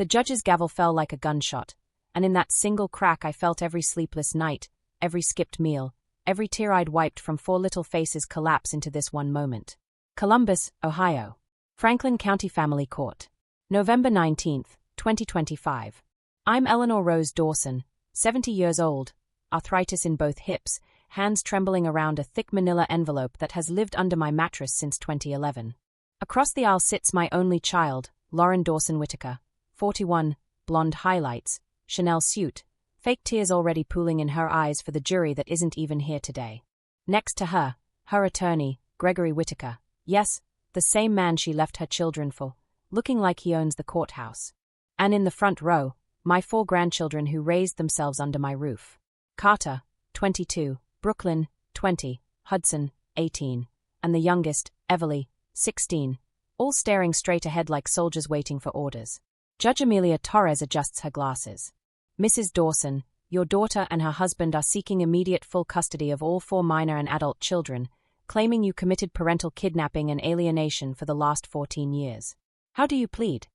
The judge's gavel fell like a gunshot, and in that single crack I felt every sleepless night, every skipped meal, every tear I'd wiped from 4 little faces collapse into this one moment. Columbus, Ohio. Franklin County Family Court. November 19, 2025. I'm Eleanor Rose Dawson, 70 years old, arthritis in both hips, hands trembling around a thick manila envelope that has lived under my mattress since 2011. Across the aisle sits my only child, Lauren Dawson Whitaker, 41, blonde highlights, Chanel suit, fake tears already pooling in her eyes for the jury that isn't even here today. Next to her, her attorney, Gregory Whitaker, yes, the same man she left her children for, looking like he owns the courthouse. And in the front row, my 4 grandchildren who raised themselves under my roof. Carter, 22, Brooklyn, 20, Hudson, 18, and the youngest, Everly, 16, all staring straight ahead like soldiers waiting for orders. Judge Amelia Torres adjusts her glasses. Mrs. Dawson, your daughter and her husband are seeking immediate full custody of all 4 minor and adult children, claiming you committed parental kidnapping and alienation for the last 14 years. How do you plead?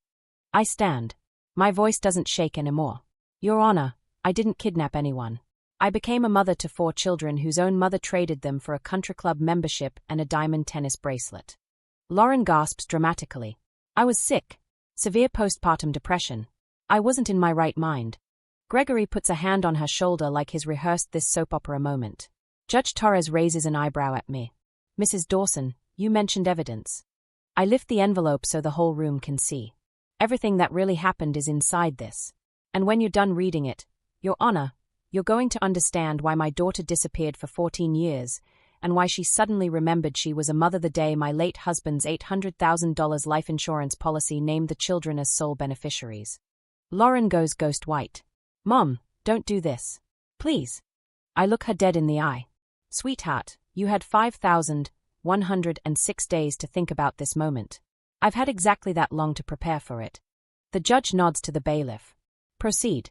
I stand. My voice doesn't shake anymore. Your Honor, I didn't kidnap anyone. I became a mother to 4 children whose own mother traded them for a country club membership and a diamond tennis bracelet. Lauren gasps dramatically. I was sick. Severe postpartum depression. I wasn't in my right mind. Gregory puts a hand on her shoulder like he's rehearsed this soap opera moment. Judge Torres raises an eyebrow at me. Mrs. Dawson, you mentioned evidence. I lift the envelope so the whole room can see. Everything that really happened is inside this. And when you're done reading it, Your Honor, you're going to understand why my daughter disappeared for 14 years, and why she suddenly remembered she was a mother the day my late husband's $800,000 life insurance policy named the children as sole beneficiaries. Lauren goes ghost white. Mom, don't do this. Please. I look her dead in the eye. Sweetheart, you had 5,106 days to think about this moment. I've had exactly that long to prepare for it. The judge nods to the bailiff. Proceed.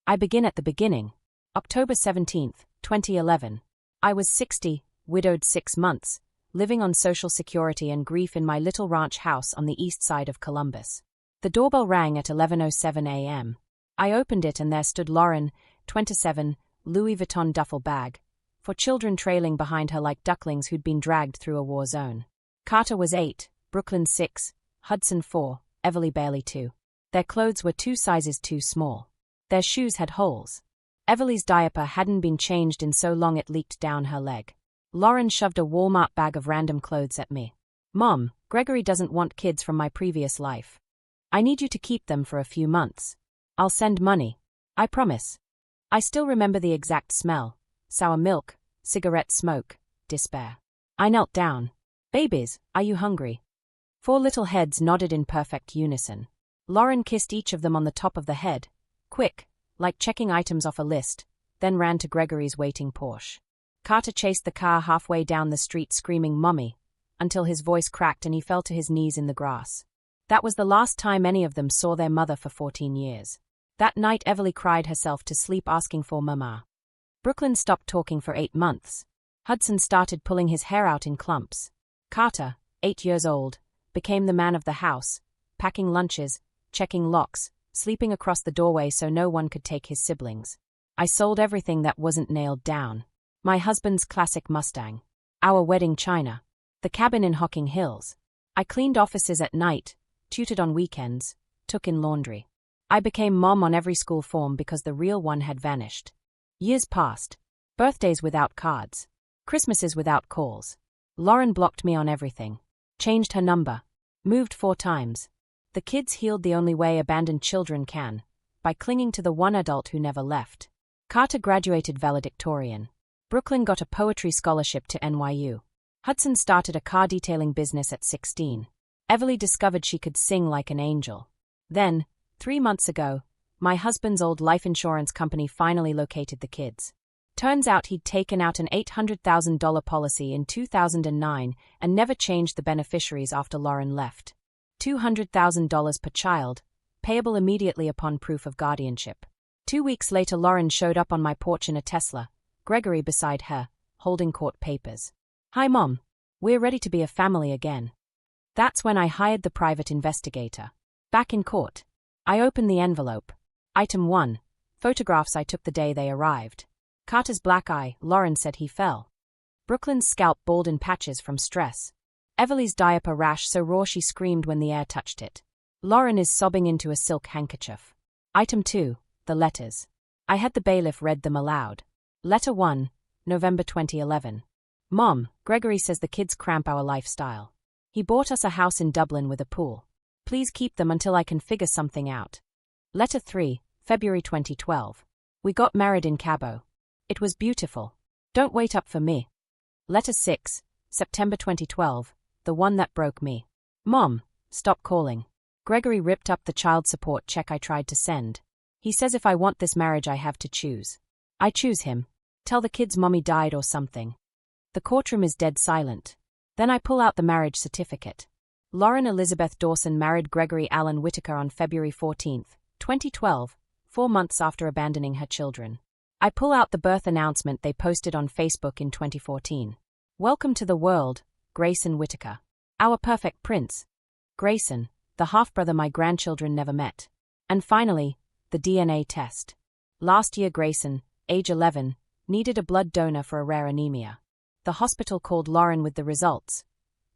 I begin at the beginning. October 17, 2011. I was 60, widowed 6 months, living on Social Security and grief in my little ranch house on the east side of Columbus. The doorbell rang at 11:07 a.m. I opened it and there stood Lauren, 27, Louis Vuitton duffel bag, for children trailing behind her like ducklings who'd been dragged through a war zone. Carter was 8, Brooklyn 6, Hudson 4, Everly barely 2. Their clothes were 2 sizes too small. Their shoes had holes. Everly's diaper hadn't been changed in so long it leaked down her leg. Lauren shoved a Walmart bag of random clothes at me. Mom, Gregory doesn't want kids from my previous life. I need you to keep them for a few months. I'll send money. I promise. I still remember the exact smell. Sour milk, cigarette smoke, despair. I knelt down. Babies, are you hungry? 4 little heads nodded in perfect unison. Lauren kissed each of them on the top of the head, quick, like checking items off a list, then ran to Gregory's waiting Porsche. Carter chased the car halfway down the street screaming "Mommy," until his voice cracked and he fell to his knees in the grass. That was the last time any of them saw their mother for 14 years. That night Everly cried herself to sleep asking for Mama. Brooklyn stopped talking for 8 months. Hudson started pulling his hair out in clumps. Carter, 8 years old, became the man of the house, packing lunches, checking locks, sleeping across the doorway so no one could take his siblings. I sold everything that wasn't nailed down. My husband's classic Mustang. Our wedding china. The cabin in Hocking Hills. I cleaned offices at night, tutored on weekends, took in laundry. I became mom on every school form because the real one had vanished. Years passed. Birthdays without cards. Christmases without calls. Lauren blocked me on everything. Changed her number. Moved 4 times. The kids healed the only way abandoned children can, by clinging to the one adult who never left. Carter graduated valedictorian. Brooklyn got a poetry scholarship to NYU. Hudson started a car detailing business at 16. Everly discovered she could sing like an angel. Then, 3 months ago, my husband's old life insurance company finally located the kids. Turns out he'd taken out an $800,000 policy in 2009 and never changed the beneficiaries after Lauren left. $200,000 per child, payable immediately upon proof of guardianship. 2 weeks later Lauren showed up on my porch in a Tesla, Gregory beside her, holding court papers. Hi Mom, we're ready to be a family again. That's when I hired the private investigator. Back in court. I open the envelope. Item 1. Photographs I took the day they arrived. Carter's black eye, Lauren said he fell. Brooklyn's scalp bald in patches from stress. Everly's diaper rash so raw she screamed when the air touched it. Lauren is sobbing into a silk handkerchief. Item 2. The letters. I had the bailiff read them aloud. Letter 1, November 2011. Mom, Gregory says the kids cramp our lifestyle. He bought us a house in Dublin with a pool. Please keep them until I can figure something out. Letter 3, February 2012. We got married in Cabo. It was beautiful. Don't wait up for me. Letter 6, September 2012. The one that broke me. Mom, stop calling. Gregory ripped up the child support check I tried to send. He says if I want this marriage I have to choose. I choose him. Tell the kids mommy died or something. The courtroom is dead silent. Then I pull out the marriage certificate. Lauren Elizabeth Dawson married Gregory Allen Whitaker on February 14, 2012, 4 months after abandoning her children. I pull out the birth announcement they posted on Facebook in 2014. Welcome to the world, Grayson Whitaker. Our perfect prince. Grayson, the half-brother my grandchildren never met. And finally, the DNA test. Last year Grayson, age 11, needed a blood donor for a rare anemia. The hospital called Lauren with the results.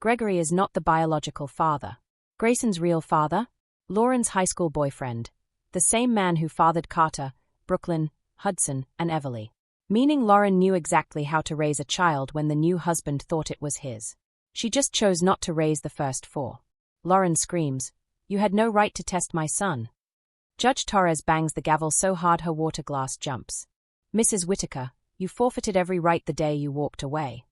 Gregory is not the biological father. Grayson's real father? Lauren's high school boyfriend. The same man who fathered Carter, Brooklyn, Hudson, and Everly. Meaning Lauren knew exactly how to raise a child when the new husband thought it was his. She just chose not to raise the first 4. Lauren screams, "You had no right to test my son." Judge Torres bangs the gavel so hard her water glass jumps. "Mrs. Whitaker, you forfeited every right the day you walked away."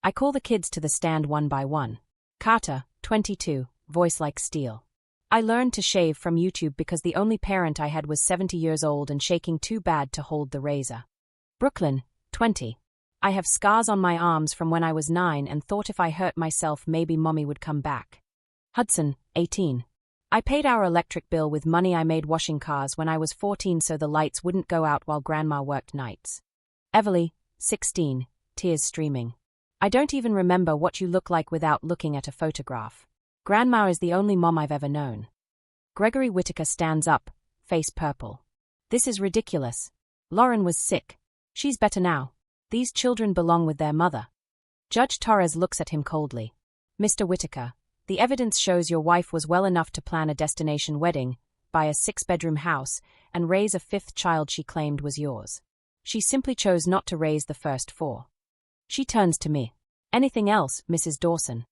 I call the kids to the stand one by one. Carter, 22, voice like steel. I learned to shave from YouTube because the only parent I had was 70 years old and shaking too bad to hold the razor. Brooklyn, 20. I have scars on my arms from when I was 9 and thought if I hurt myself maybe mommy would come back. Hudson, 18. I paid our electric bill with money I made washing cars when I was 14 so the lights wouldn't go out while grandma worked nights. Everly, 16, tears streaming. I don't even remember what you look like without looking at a photograph. Grandma is the only mom I've ever known. Gregory Whitaker stands up, face purple. This is ridiculous. Lauren was sick. She's better now. These children belong with their mother. Judge Torres looks at him coldly. Mr. Whitaker, the evidence shows your wife was well enough to plan a destination wedding, buy a 6-bedroom house, and raise a 5th child she claimed was yours. She simply chose not to raise the first 4. She turns to me. Anything else, Mrs. Dawson?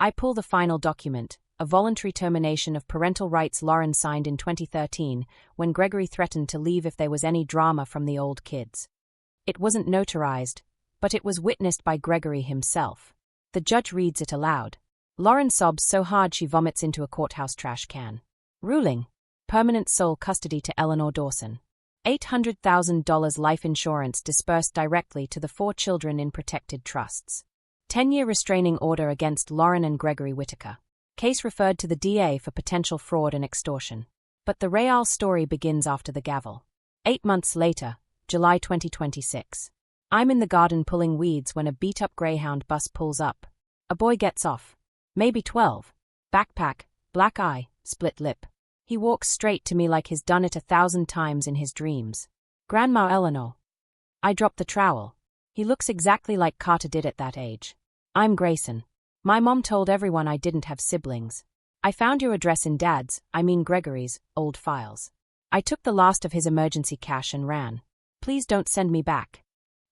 I pull the final document, a voluntary termination of parental rights Lauren signed in 2013 when Gregory threatened to leave if there was any drama from the old kids. It wasn't notarized, but it was witnessed by Gregory himself. The judge reads it aloud. Lauren sobs so hard she vomits into a courthouse trash can. Ruling. Permanent sole custody to Eleanor Dawson. $800,000 life insurance dispersed directly to the 4 children in protected trusts. 10-year restraining order against Lauren and Gregory Whitaker. Case referred to the DA for potential fraud and extortion. But the real story begins after the gavel. 8 months later, July 2026. I'm in the garden pulling weeds when a beat-up Greyhound bus pulls up. A boy gets off. Maybe 12. Backpack, black eye, split lip. He walks straight to me like he's done it 1,000 times in his dreams. Grandma Eleanor. I drop the trowel. He looks exactly like Carter did at that age. I'm Grayson. My mom told everyone I didn't have siblings. I found your address in Gregory's, old files. I took the last of his emergency cash and ran. Please don't send me back.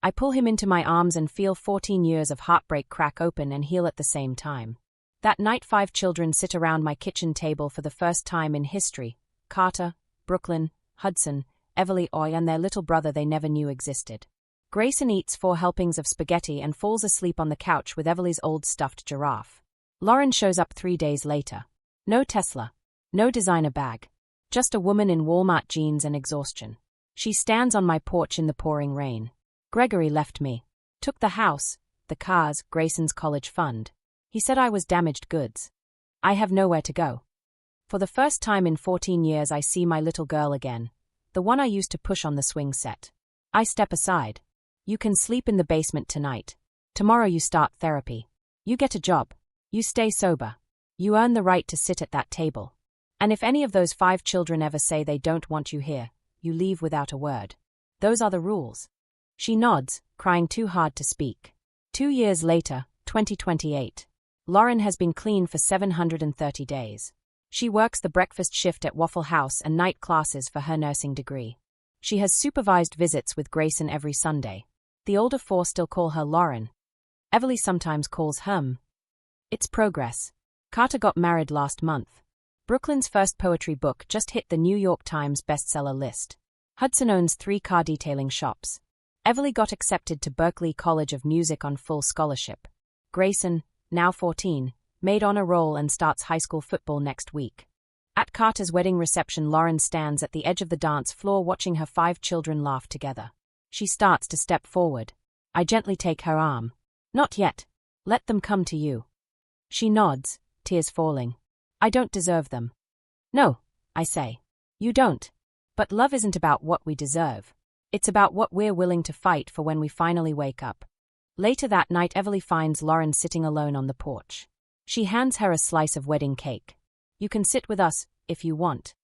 I pull him into my arms and feel 14 years of heartbreak crack open and heal at the same time. That night 5 children sit around my kitchen table for the first time in history. Carter, Brooklyn, Hudson, Everly Oy and their little brother they never knew existed. Grayson eats 4 helpings of spaghetti and falls asleep on the couch with Everly's old stuffed giraffe. Lauren shows up 3 days later. No Tesla. No designer bag. Just a woman in Walmart jeans and exhaustion. She stands on my porch in the pouring rain. Gregory left me. Took the house, the cars, Grayson's college fund. He said I was damaged goods. I have nowhere to go. For the first time in 14 years I see my little girl again, the one I used to push on the swing set. I step aside. You can sleep in the basement tonight. Tomorrow you start therapy. You get a job. You stay sober. You earn the right to sit at that table. And if any of those 5 children ever say they don't want you here, you leave without a word. Those are the rules. She nods, crying too hard to speak. 2 years later, 2028. Lauren has been clean for 730 days. She works the breakfast shift at Waffle House and night classes for her nursing degree. She has supervised visits with Grayson every Sunday. The older 4 still call her Lauren. Everly sometimes calls Herm. It's progress. Carter got married last month. Brooklyn's first poetry book just hit the New York Times bestseller list. Hudson owns 3 car detailing shops. Everly got accepted to Berklee College of Music on full scholarship. Grayson, now 14, made honor roll and starts high school football next week. At Carter's wedding reception, Lauren stands at the edge of the dance floor watching her 5 children laugh together. She starts to step forward. I gently take her arm. Not yet. Let them come to you. She nods, tears falling. I don't deserve them. No, I say. You don't. But love isn't about what we deserve. It's about what we're willing to fight for when we finally wake up. Later that night, Everly finds Lauren sitting alone on the porch. She hands her a slice of wedding cake. You can sit with us, if you want.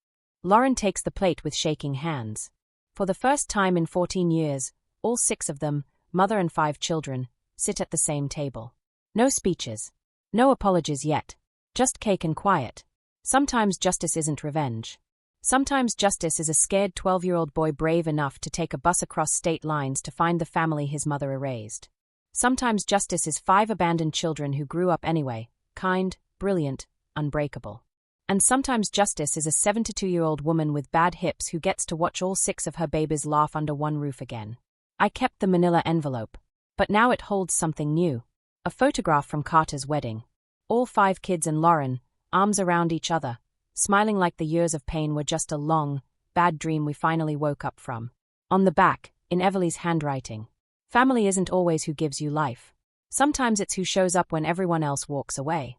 Lauren takes the plate with shaking hands. For the first time in 14 years, all 6 of them, mother and 5 children, sit at the same table. No speeches. No apologies yet. Just cake and quiet. Sometimes justice isn't revenge. Sometimes justice is a scared 12-year-old boy brave enough to take a bus across state lines to find the family his mother erased. Sometimes justice is 5 abandoned children who grew up anyway, kind, brilliant, unbreakable. And sometimes justice is a 72-year-old woman with bad hips who gets to watch all 6 of her babies laugh under one roof again. I kept the manila envelope. But now it holds something new. A photograph from Carter's wedding. All 5 kids and Lauren, arms around each other, smiling like the years of pain were just a long, bad dream we finally woke up from. On the back, in Everly's handwriting. Family isn't always who gives you life. Sometimes it's who shows up when everyone else walks away.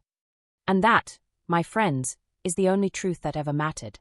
And that, my friends, is the only truth that ever mattered.